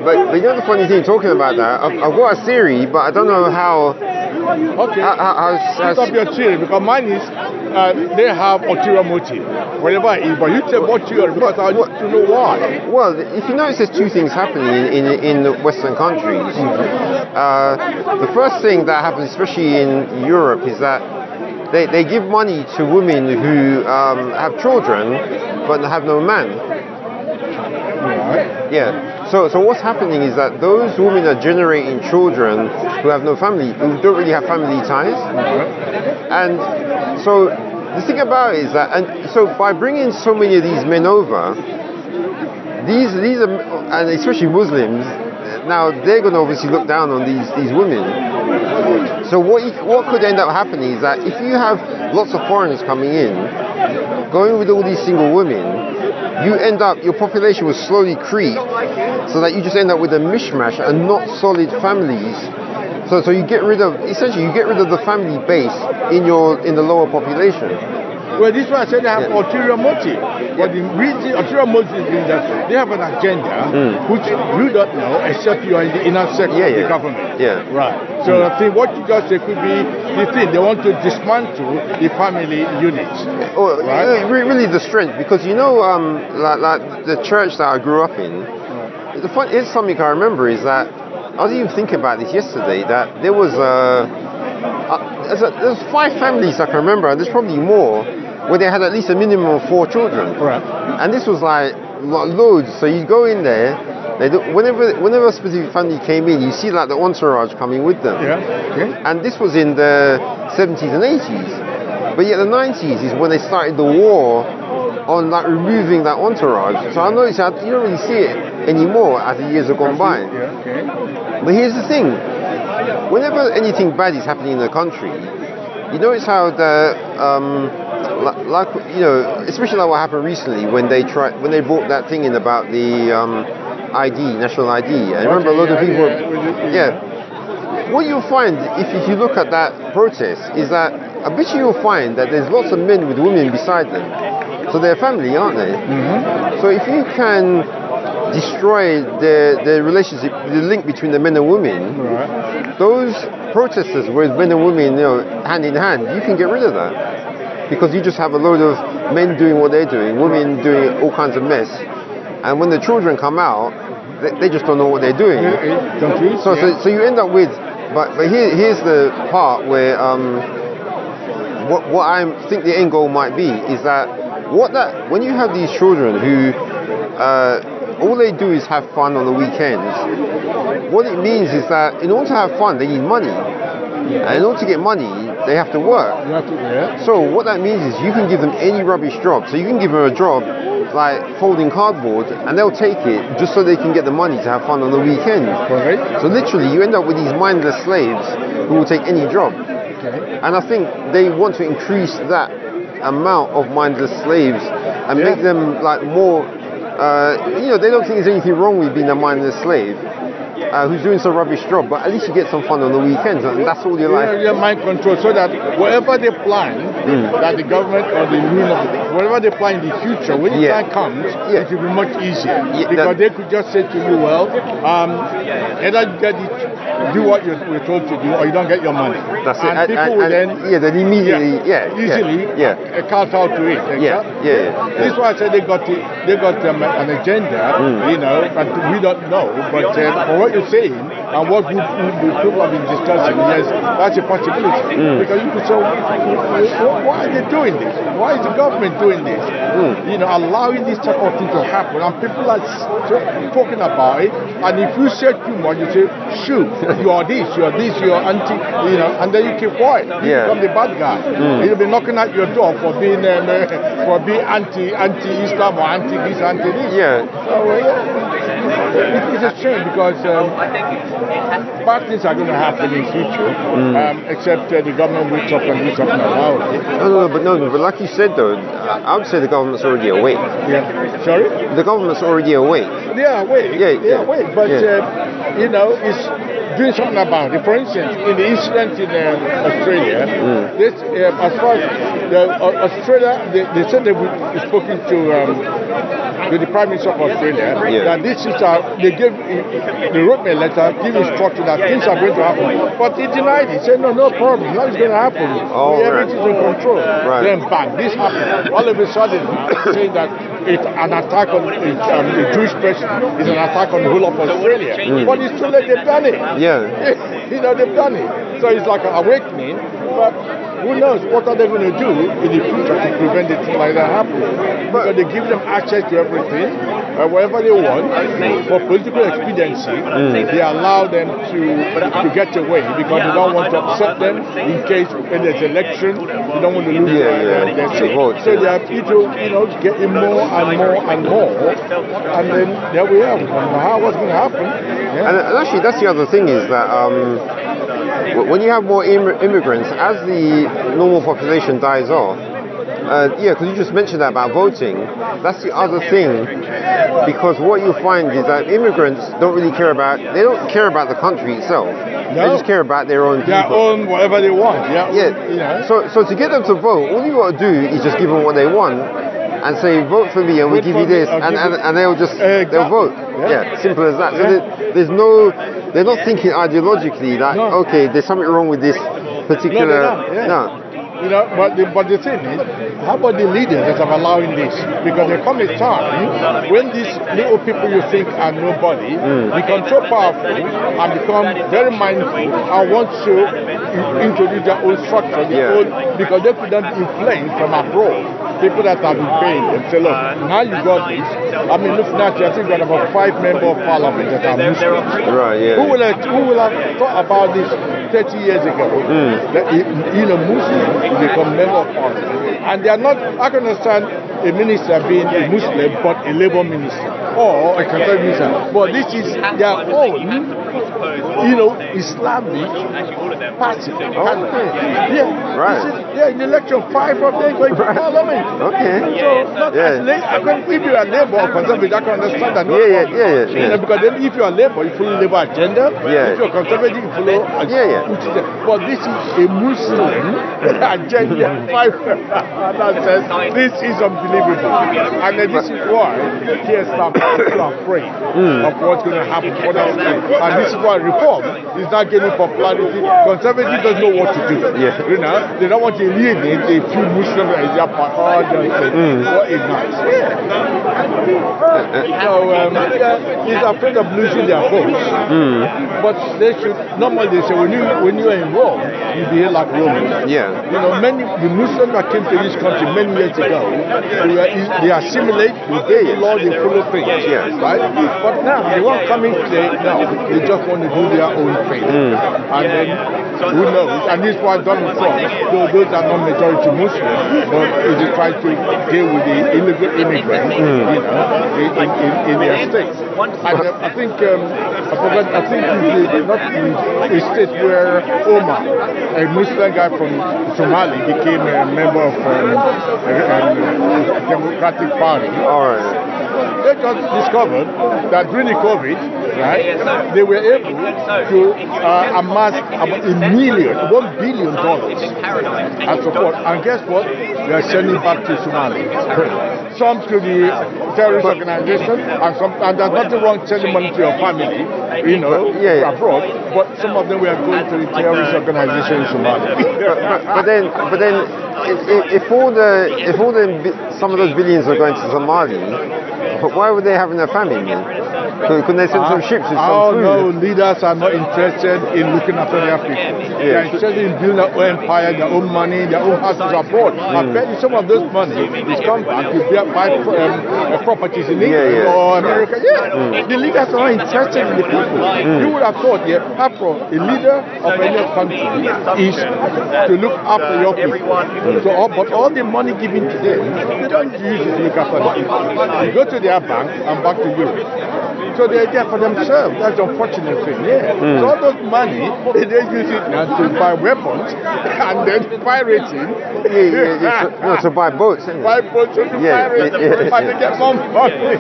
But you know the funny thing, talking about that, I've got a theory, but I don't know how. Okay. Pick up your theory, because mine is they have ulterior motive, whatever it is. But you tell what theory, because I want to know why. Well, if you notice, there's two things happening in the Western countries. The first thing that happens, especially in Europe, is that they give money to women who have children but have no man. Right. Yeah. So what's happening is that those women are generating children who have no family, who don't really have family ties. And so the thing about it is that, and so by bringing so many of these men over, these are, and especially Muslims, now they're going to obviously look down on these women. So what could end up happening is that if you have lots of foreigners coming in, going with all these single women, you end up, your population will slowly creep, so that you just end up with a mishmash and not solid families. So you get rid of, essentially you get rid of the family base in the lower population. Well, this is why I said they have ulterior motive. But the reason ulterior motive is that they have an agenda which you don't know except you are in the inner sector of the government. Yeah. Right. So I think what you just said could be the thing. They want to dismantle the family units. Right? Really the strength, because you know, like the church that I grew up in, here's something I remember is that, I was even thinking about this yesterday, that there was there's 5 families I can remember, and there's probably more, where they had at least a minimum of 4 children. Right. And this was like loads. So you go in there, whenever a specific family came in, you see like the entourage coming with them. Yeah. Okay. And this was in the 70s and 80s. But yet the 90s is when they started the war on like removing that entourage. So I noticed that you don't really see it anymore as the years have gone by. Yeah. Okay. But here's the thing. Whenever anything bad is happening in the country, you notice how the like you know, especially like what happened recently when they brought that thing in about the ID, national ID. I remember a lot of people. What you'll find if you look at that protest is that I bet you'll find that there's lots of men with women beside them. So they're family, aren't they? Mm-hmm. So if you can destroy the relationship, the link between the men and women, those protesters with men and women, you know, hand in hand, you can get rid of that, because you just have a load of men doing what they're doing, women doing all kinds of mess, and when the children come out, they just don't know what they're doing. So you end up with, but here's the part where what I think the end goal might be is that when you have these children who all they do is have fun on the weekends, what it means is that in order to have fun, they need money. And in order to get money, they have to work. So what that means is you can give them any rubbish job. So you can give them a job like folding cardboard, and they'll take it just so they can get the money to have fun on the weekend. So literally, you end up with these mindless slaves who will take any job. And I think they want to increase that amount of mindless slaves and make them like more. You know, they don't think there's anything wrong with being a mindless slave who's doing some rubbish job, but at least you get some fun on the weekends, and that's all your life. Your mind control, so that whatever they plan, that the government or the rule of whatever they plan in the future, when the time comes, it will be much easier. Because they could just say to you, well, either you get it, do what you're told to do, or you don't get your money. That's and it. People will then immediately, easily kowtow to it. This is why I said they got an agenda, you know, and we don't know, but for what you're saying and what people have been discussing, yes, that's a possibility. Because you could say, why are they doing this? Why is the government doing this? You know, allowing this type of thing to happen, and people are talking about it. And if you say too much, you say, shoot, you are this, you are anti, you know, and then you keep quiet. You become the bad guy. You'll be knocking at your door for being anti-Islam or anti-this, anti-this. It's a shame, because bad things are going to happen in the future, except the government wakes up and do something about it. But like you said though, I would say the government's already awake. Sorry? The government's already awake. They are awake. They are awake. But you know, it's doing something about it. For instance, in the incident in Australia, this, as far as Australia, they said they were spoken to the Prime Minister of Australia that this is they wrote me a letter, give instruction that things are going to happen. But he denied it. He said, no problem, nothing's going to happen. Everything's in control. Right. Then bang, this happened. All of a sudden, saying that it's an attack on the Jewish person is an attack on the whole of Australia. But it's too late, they've done it. Yeah. They've done it. So it's like an awakening. But who knows what are they going to do in the future to prevent things like that happening? Because they give them access to everything, whatever they want, for political expediency. They allow them to get away because they don't want to upset them in case when there's election, they don't want to lose their seat. So they are getting more and more and more, and then there we are. What's going to happen? Yeah. And actually, that's the other thing is that when you have more immigrants, as the normal population dies off, because you just mentioned that about voting, that's the other thing, because what you find is that immigrants don't care about the country itself. No. They just care about their own people. Their own whatever they want. So to get them to vote, all you got to do is just give them what they want and say, vote for me and we'll give you this, and they'll vote. Yeah, simple as that. So they're not thinking ideologically that, okay, there's something wrong with this particular... No. But the thing is, how about the leaders that are allowing this? Because there comes a time when these little people you think are nobody become so powerful and become very mindful and want to introduce their own structure, because they could then influence from abroad. People that have been paying them say, look, now you got this. I mean, look, naturally, I think we got about 5 members of parliament that are Muslims. Right, yeah. Who will have thought about this 30 years ago? That Muslims become member of parliament. And they are not, I can understand a minister being a Muslim, but a Labour minister. Or a Catholic minister. But this is their own, Islamic party. Right. In election, 5 of them going to parliament. Okay. So, if you are Labour or Conservative, I can understand that. Because then if you are Labour, you follow Labour agenda. If you are Conservative, you follow agenda. But this is a Muslim agenda. 5. This is unbelievable. And this is why TSF is so afraid of what's going to happen. And this is why reform is not getting popularity. Conservative doesn't know what to do. They don't want to alienate a few Muslims as their part. What is nice. So he's afraid of losing their votes. But they should normally they say when you are in Rome, you behave like Romans. The Muslims that came to this country many years ago, they assimilate, they obey the law, they follow things. Right? But now they won't come in today. No, they just want to do their own thing. And then who knows? And this is why Donald Trump, though those are not majority Muslims, but he tries to deal with the illegal immigrants, in their states. And I think it's a state where Omar, a Muslim guy from Somali, became a member of the Democratic Party. All right. They just discovered that during the COVID, right, they were able to amass about $1 billion as support. And guess what? They are sending back to Somali. Some to the terrorist organization, and there's nothing wrong sending money to your family, abroad. But some of them were going to the terrorist organization in Somalia. but then, if some of those billions are going to Somali, but why would they have their family then? Couldn't they send some ships with some food? No, leaders are not interested in looking after their people. They are interested in building their own empire, their own money, their own houses abroad. I bet you some of those money is come back to buy properties in England or America. The leaders are not interested in the people. You would have thought, after a leader of any country is to look after your people. But all the money given to them, they don't use it to look after the people. You go to their bank and back to Europe. So they're there for themselves. That's the unfortunate thing. Yeah. So all those money, they use it now to buy weapons and then pirating. To buy boats. Buy boats to pirate and they get more money.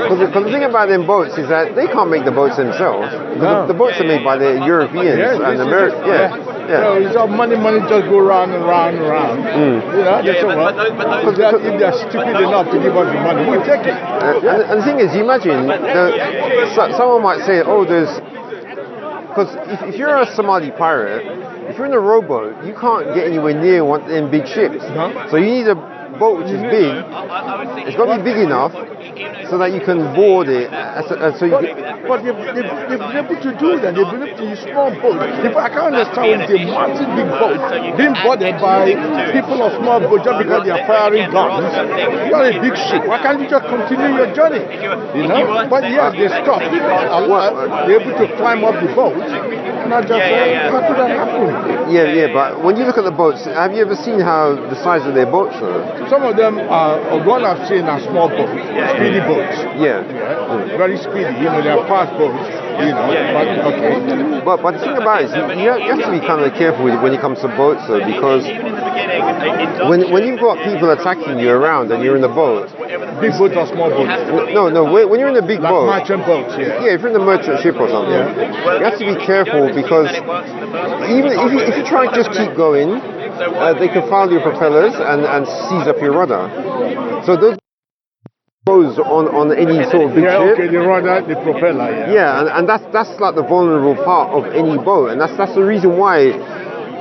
Because the thing about them boats is that they can't make the boats themselves. The boats are made by the Europeans and Americans. So it's all money just go round and round and round. You know, they say, well, if they're stupid enough to give us the money, we'll take it. And the thing is, you imagine, someone might say, oh, there's... Because if you're a Somali pirate, if you're in a rowboat, you can't get anywhere near one of them big ships. So you need a boat which is big. It's got to be big enough so that you can board it. But they've been able to do that. They've been able to use small boats. I can't understand the massive big boats being boarded by people of small boats just because they are firing guns. You're a big ship. Why can't you just continue your journey? You know? But yeah, they stop. They're able to climb up the boat. Not just how could that happen? Yeah, but when you look at the boats, have you ever seen how the size of their boats are? Some of them are, one I've seen are small boats, speedy boats. Very speedy, you know, they're fast boats, you know, but the thing about it is, you have to be kind of careful when it comes to boats though, because when you've got people attacking you around and you're in the boat. Big boats or small boats? No, when you're in a big boat. Merchant boats, Yeah, if you're in a merchant ship or something, you have to be careful because even if you try to just keep going, they can foul your propellers and seize up your rudder. So those goes on any sort of big ship. The rudder, the propeller. And that's like the vulnerable part of any boat, and that's the reason why,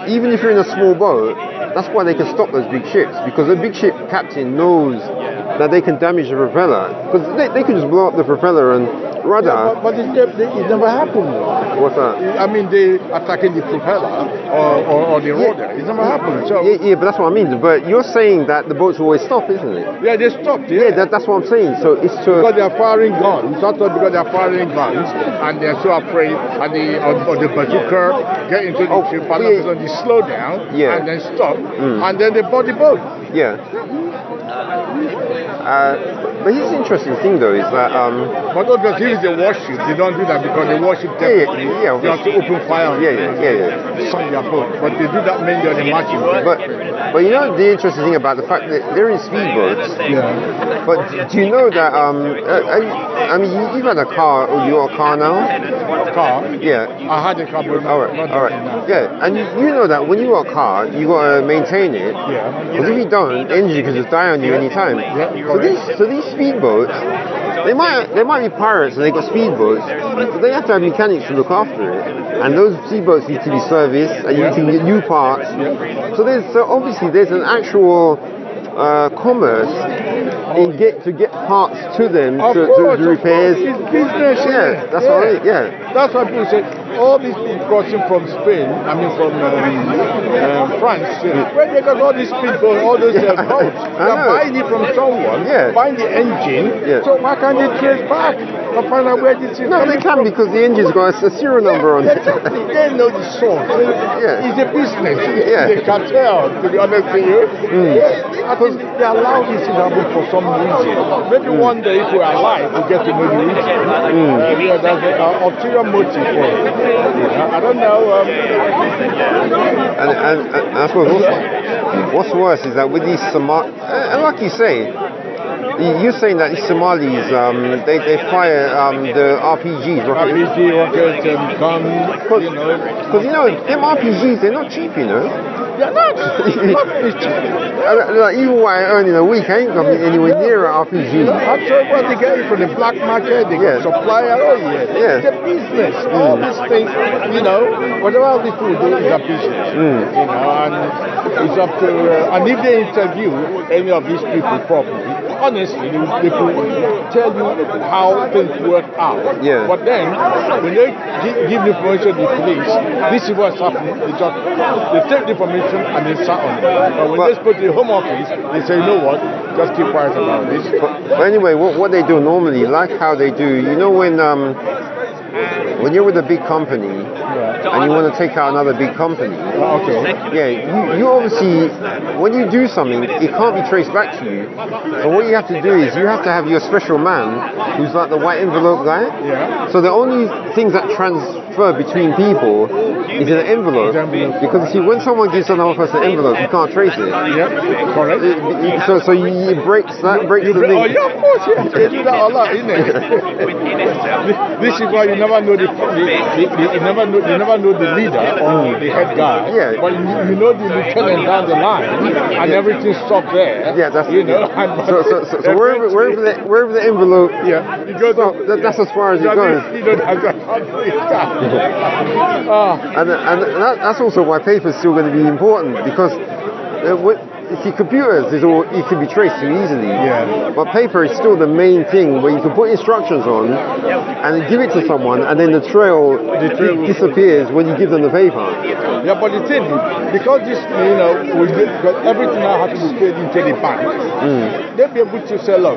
even if you're in a small boat, that's why they can stop those big ships, because the big ship captain knows that they can damage the propeller, because they could just blow up the propeller and rudder. But it never happened. What's that? I mean, they attacking the propeller or the rudder. It never happened. So yeah, but that's what I mean. But you're saying that the boats always stop, isn't it? Yeah, they stopped. That's what I'm saying. So it's because they're firing guns. That's not because they're firing guns and they're so afraid. And the bazooka get into the ship and they slow down and then stop and then they board the boat. But here's the interesting thing though is that but obviously if it's a warship, they don't do that because the warship definitely you have to open fire on sunk their boat. But they do that mainly on the marching. But you know the interesting thing about the fact that they're in speedboats. But do you know that I mean you've had a car, or you got a car now? Car? Yeah. I had a car, but all right. Yeah, and you know that when you got a car, you got to maintain it. Because if you don't, the engine can just die on you anytime. So these speedboats, they might be pirates and they got speedboats, but they have to have mechanics to look after it. And those speedboats need to be serviced, and you can get new parts. So obviously there's an actual commerce to get parts to them to do repairs. It's business. That's what I mean. That's why people say all these people crossing from Spain, from France, where they got all these people, all those boats. They're buying it from someone, buying the engine. So why can't they trace back and find out where this is? No, they can, because the engine's got a serial number on it. They know the source. It's a business. It's a cartel, to be honest with you. I think they allow this to happen for some reason. Maybe one day, if we're alive, we'll get to know the reason. There's an ulterior motive for it. I don't know. And I suppose what's worse is that with these Somalis, and like you say, you're saying that these Somalis, they fire the RPGs, rockets, guns, because them RPGs, they're not cheap, They're not. Like, even what I earn in a week, I ain't got anywhere near an RPG. Actually, what they get it from the black market, they get supplier. It's a business. All these things, whatever all these people do is a business. And it's up to, and if they interview any of these people properly, honestly, they could tell you how things work out. But then, when they give the information to the police, this is what's happening. They take the information and they sat on it. But when they spoke to the Home Office, they say, you know what, just keep quiet about this. But anyway, what they do normally, like how they do, when when you're with a big company and you want to take out another big company, you obviously, when you do something, it can't be traced back to you. So what you have to do is you have to have your special man, who's like the white envelope guy. So the only things that transfer between people is in an envelope. Because you see, when someone gives another person an envelope, you can't trace it. Correct. So it breaks the link. Oh yeah, of course, yeah. They do that a lot, isn't it? This is why you never know you never know the leader or the head guy. Yeah. But you know the lieutenant down the line, and everything stopped there. Yeah, that's So wherever the envelope. Yeah, you go that's as far as it goes. You don't have that. And that's also why paper is still going to be important, because you see, computers it can be traced too easily. But paper is still the main thing where you can put instructions on and then give it to someone, and then the trail disappears when you give them the paper. Yeah, but the thing is, because this, because everything now has to be paid into the bank, they'll be able to say, look,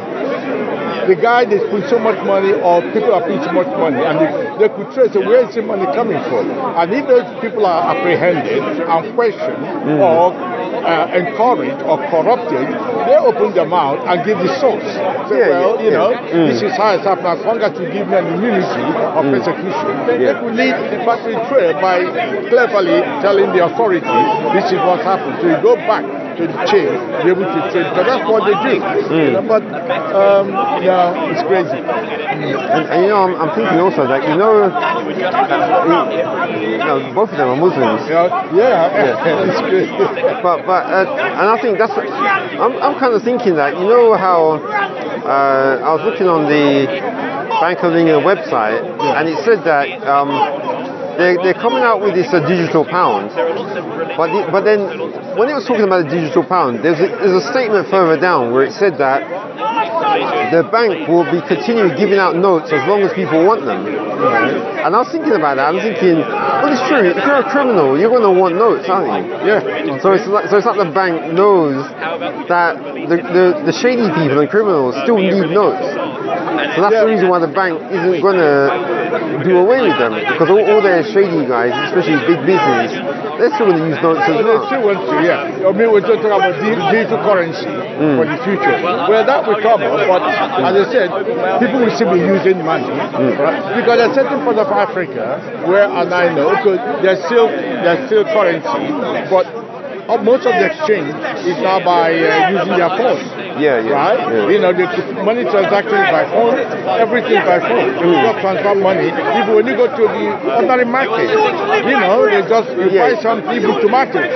the guy they put so much money, or people are putting so much money, and they could trace where is the money coming from. And if those people are apprehended and questioned or encouraged or corrupted, they open their mouth and give the source. Say, this is how it's happened. As long as you give me an immunity of persecution, they could lead the factory trail by cleverly telling the authority, this is what's happened. So you go back to the chain, be able to trade, because that's what they do. But it's crazy. And I'm thinking also that both of them are Muslims. It's crazy. But and I think that's I'm kind of thinking that how I was looking on the Bank of England website, and it said that they're coming out with this digital pound, but then when it was talking about the digital pound, there's a statement further down where it said that the bank will be continuing giving out notes as long as people want them. And I was thinking about that. I was thinking, well, it's true. If you're a criminal, you're going to want notes, aren't you? Yeah. So it's like the bank knows that the shady people and criminals still need notes. So that's the reason why the bank isn't going to do away with them, because all their shady guys, especially big business, they're still going to use notes as well. They still want to, I mean, we're talking about digital currency for the future. Well, that will come up, but as I said, people will still be using money, right? Because there's certain parts of Africa where, and I know, because there's still currency, but most of the exchange is now by using their phones. Right? The money transactions by phone, everything by phone. You just transfer money. Even when you go to the ordinary market, they just buy something, even tomatoes.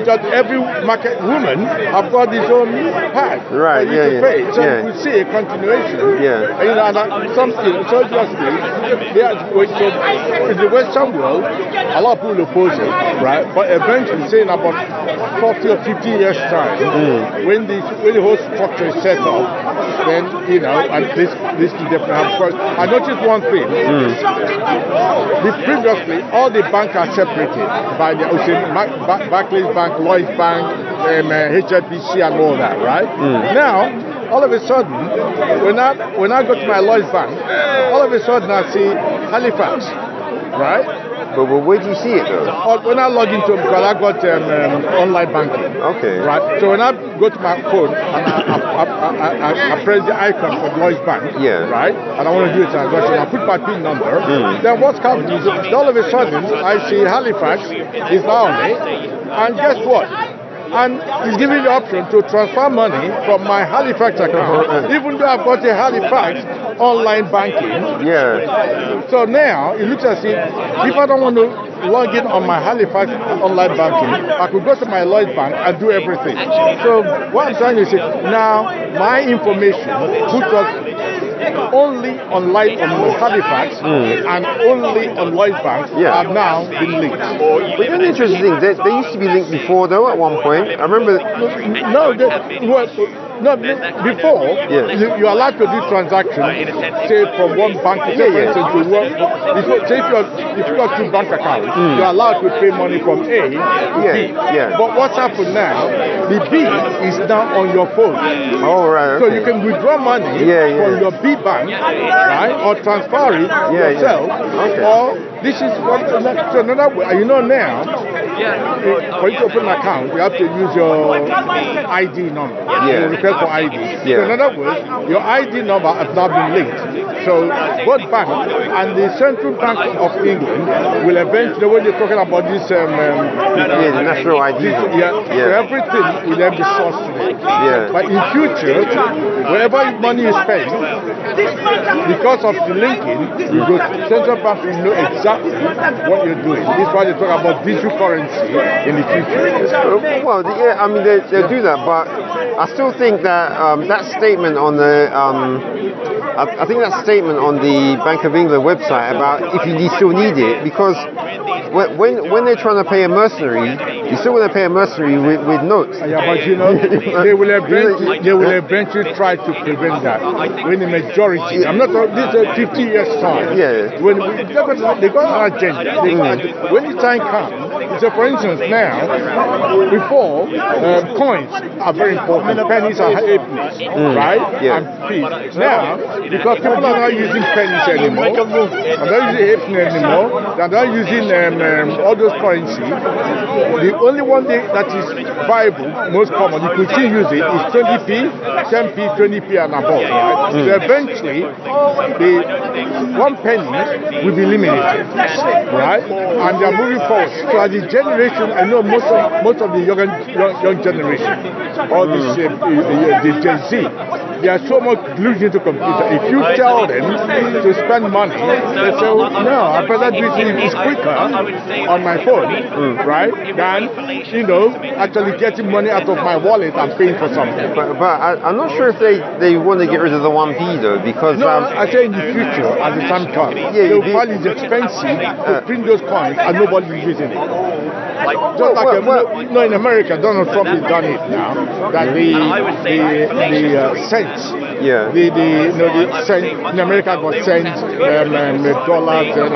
Just every market woman have got his own pad for you to pay. So you see a continuation. And something. So obviously, in the Western world, a lot of people oppose it, right? But eventually, saying about 40 or 50 years time, when the whole structure is set up, then and this is definitely have. Because I noticed one thing. Previously, all the banks are separated by the Barclays Bank, Lloyds Bank, HSBC, and all that, right? Now, all of a sudden, when I go to my Lloyds Bank, all of a sudden I see Halifax, right? But where do you see it though? When I log into it, because I got online banking. Okay. Right. So when I go to my phone and I press the icon for Lloyds Bank. Right. And I want to do a transaction. I put my PIN number. Then what's happening is all of a sudden I see Halifax is now on it, and guess what? And it's giving the option to transfer money from my Halifax account, even though I've got a Halifax online banking. So now it looks as if I don't want to log in on my Halifax online banking, I could go to my Lloyds Bank and do everything. So what I'm trying to say now, my information puts us only on Halifax and only on Lloyds Bank have now been linked. But you know the interesting thing, they used to be linked before though at one point. I remember. No, No, before, you're allowed to do transactions, say from one bank to to one. Say if you got two bank accounts, you're allowed to pay money from A to B. But what's happened now, the B is now on your phone. Oh, right. Okay. So you can withdraw money from your B bank, right, or transfer it yourself, or this is another way. You know now, for you to open an account, you have to use your ID number. You request for ID. So in other words, your ID number has now been linked. So both banks and the Central Bank of England will eventually, when they're talking about this, the national ID. So everything will then be sourced to them. But in future, wherever money is spent, because of the linking, the Central Bank will know exactly what you're doing. This is why they talk about digital currency in the future. Well, I mean, they'll do that, but I still think that that statement on the I think that statement on the Bank of England website about if you still need it, because when they're trying to pay a mercenary, you still want to pay a mercenary with notes. Yeah, but you know, they will eventually try to prevent that. When the majority, I'm not talking, this is 50 years time. When they got an agenda. When the time comes, so for instance now, before coins are very important, pennies are halfpennies, right? And pence. Now, because people are not using pennies anymore, they're not using halfpenny anymore, they're not using all those currencies. The only one that is viable, most common, you could still use it, is 20p, 10p, 20p and above, right? So eventually, the 1 penny will be eliminated, right? And they're moving forward. So as the generation, I know most of the young generation, all this, the Gen Z, they are so much glued into computer. If you tell them to spend money, they say, oh, no, I better do it. It's quicker on my phone, right? Than, actually getting money out of my wallet and paying for something. But I'm not sure if they want to get rid of the 1p though, because I say in the future, as the time comes, they'll find it's expensive to print those coins and nobody is using it. Just in America, Donald Trump has done it now. That the cents, the cent in America got cents, dollars, and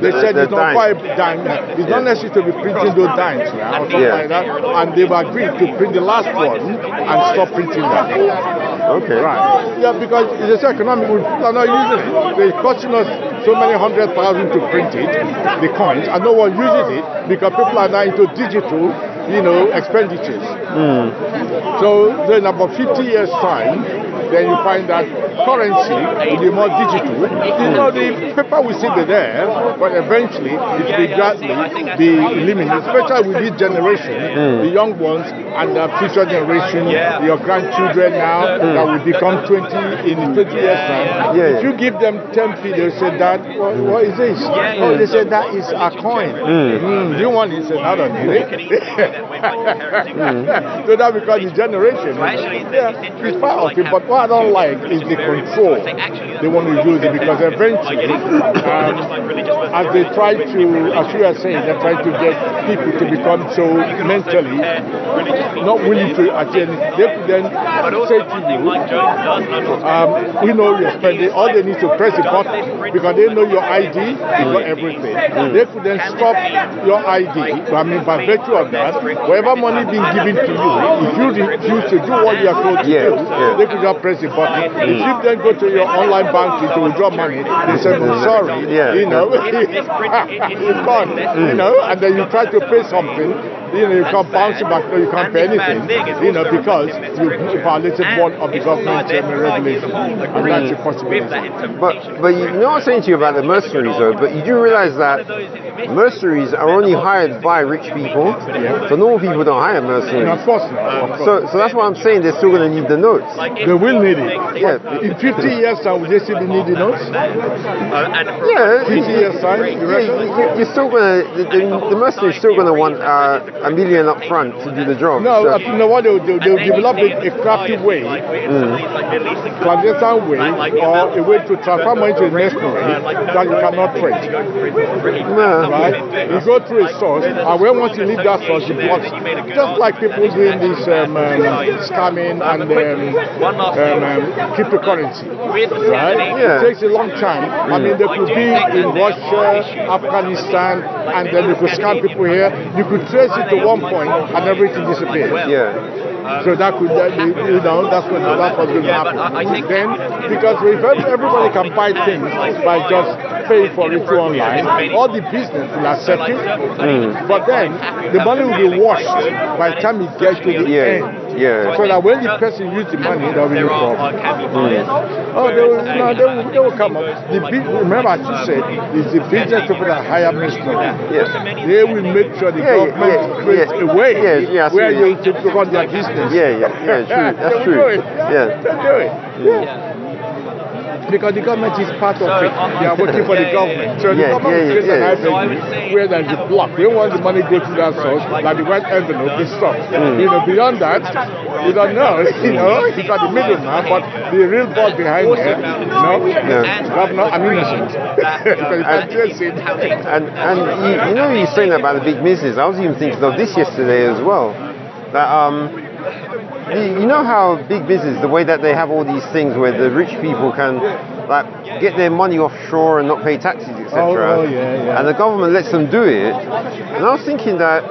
they said it's not 5 dimes. It's not necessary to be printing those dimes now, or something like that. And they've agreed to print the last one and stop printing that. Okay. Right. Yeah, because it's economic. People are not using it. They're costing us so many 100,000 to print it, the coins, and no one uses it because people are now into digital, expenditures. So in about 50 years' time, then you find that currency will be more digital. The paper will still be there, but eventually it will gradually be eliminated, especially with this generation, the young ones, and the future generation, your grandchildren now, that will become 20 in 20 years' time. If you give them 10p, they'll say, Dad, what is this? Oh, they say, that is a coin. Do you want it? They say, I don't need it. So that becomes the generation. It's part of it, but what I don't like is the control they want to use it, because eventually, as they try to, as you are saying, they try to get people to become so mentally not willing to attend. They could then say to you, we know you're spending, all they need to press the button, because they know your ID, you got everything. They could then stop your ID, by virtue of that, whatever money being given to you, if you refuse to do what you are told to do, they could just press the button. If you then go to your online banking to withdraw money, they say, sorry, it's gone, and then you try to pay something, you can't bounce it back, you can't pay anything, because you violated one of the government regulation, and that's a possibility. But you know what I'm saying to you about the mercenaries though, but you do realize that mercenaries are only hired by rich people, so normal people don't hire mercenaries. Of course not. So that's why I'm saying they're still going to need the notes. They will still need it. Yeah. In 50 years time, will they still be needing us? Yeah. 50 years time, you reckon? You're still gonna the mercenaries still gonna want $1 million up front to do the job. No, so. you know what they'll do? They'll develop a crafty way, clandestine way, or a way to transfer money to a mercenary that you cannot trace. Right? You go through a source, and when once you leave that source, you block. Just like people doing this scamming and cryptocurrency. Right? Yeah. It takes a long time. I mean, they could be in Russia, Afghanistan, and then you could scam people here. You could trace it to one point, and everything disappears. Yeah. So that's what's going to happen. Then, because if everybody can buy things by just paying for it through online, all the business will accept it. But then the money will be washed by the time it gets to the end. Yeah. So that when the person uses the money, there will be no problem. Oh, they will come up. Remember, as you said, it's the business people that hire mercenaries. Yes. They will make sure the government creates a way where you to run their business. Yeah, true. That's true. They do it. Because the government is part of it. They are working for the government. So the government creates an avenue where there is a block. We don't want the money to go through that source, like the white envelope, this stuff. Beyond that, you don't know. You got the middleman, but the real boss behind there, governor, I'm innocent. And you're saying about the big business. I was even thinking of this yesterday as well. That you know how big business, the way that they have all these things where the rich people can get their money offshore and not pay taxes, etc. And the government lets them do it. And I was thinking that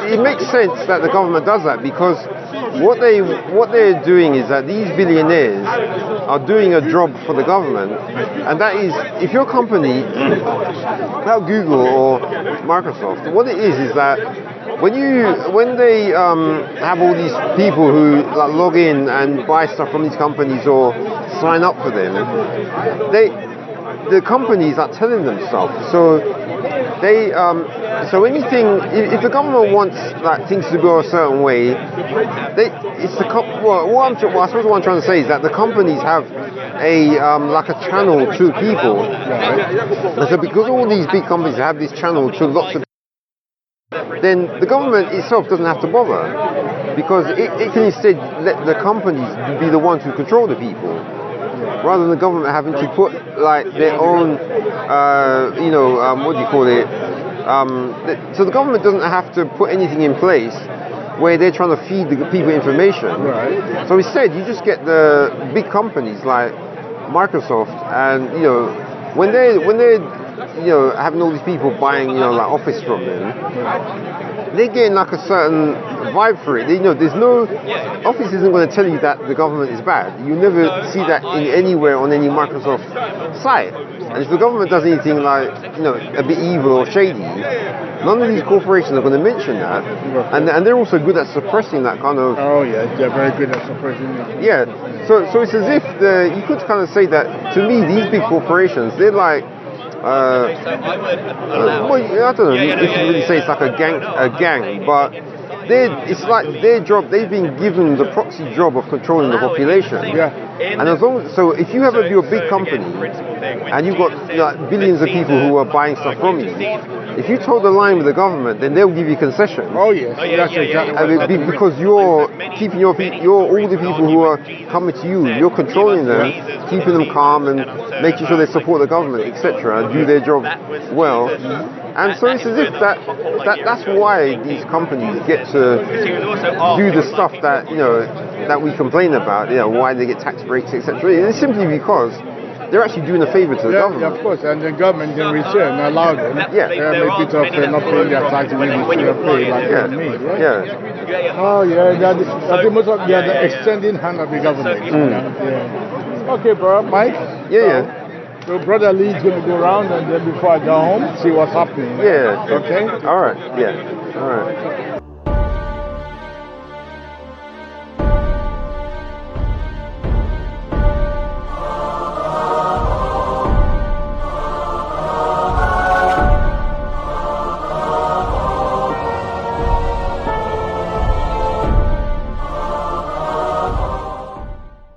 it makes sense that the government does that, because what they're doing is that these billionaires are doing a job for the government, and that is, if your company, about Google or Microsoft, what it is that when they have all these people who log in and buy stuff from these companies or sign up for them, the companies are telling them stuff. So anything, if the government wants things to go a certain way, I suppose what I'm trying to say is that the companies have a channel to people. And so because all these big companies have this channel to lots of, then the government itself doesn't have to bother, because it can instead let the companies be the ones who control the people, rather than the government having to put their own, what do you call it? So the government doesn't have to put anything in place where they're trying to feed the people information. Right. So instead, you just get the big companies like Microsoft, and when they're having all these people buying office from them, they're getting a certain vibe for it. There's no office isn't going to tell you that the government is bad. You never see that anywhere on any Microsoft site. And if the government does anything a bit evil or shady, none of these corporations are going to mention that. And they're also good at suppressing that kind of. Oh yeah, they're very good at suppressing it. Yeah. So it's as if you could kind of say that, to me, these big corporations, they're I don't know if you can really say it's like a gang, but it's like their job. They've been given the proxy job of controlling the population. Yeah. And so if you have your big company and you've got billions of people who are buying stuff from you, if you toe the line with the government, then they'll give you concessions. Oh yes, that's exactly. Because you're keeping all the people who are coming to you, you're controlling them, keeping them calm and making sure they support the government, etc., and do their job well. And so it's as if that's why these companies get to do the stuff that that we complain about, why they get tax breaks, etc. It's simply because they're actually doing a favour to the government. Yeah, of course, and the government in return allow them a bit of not paying their taxes when they should have paid, like me, right? Yeah. Oh yeah, I think most of they are the extending hand of the government. Yeah. Okay, bro, Mike. Yeah. So brother Lee is going to go around, and then before I go home, see what's happening. Yeah. Okay. All right. Yeah. All right.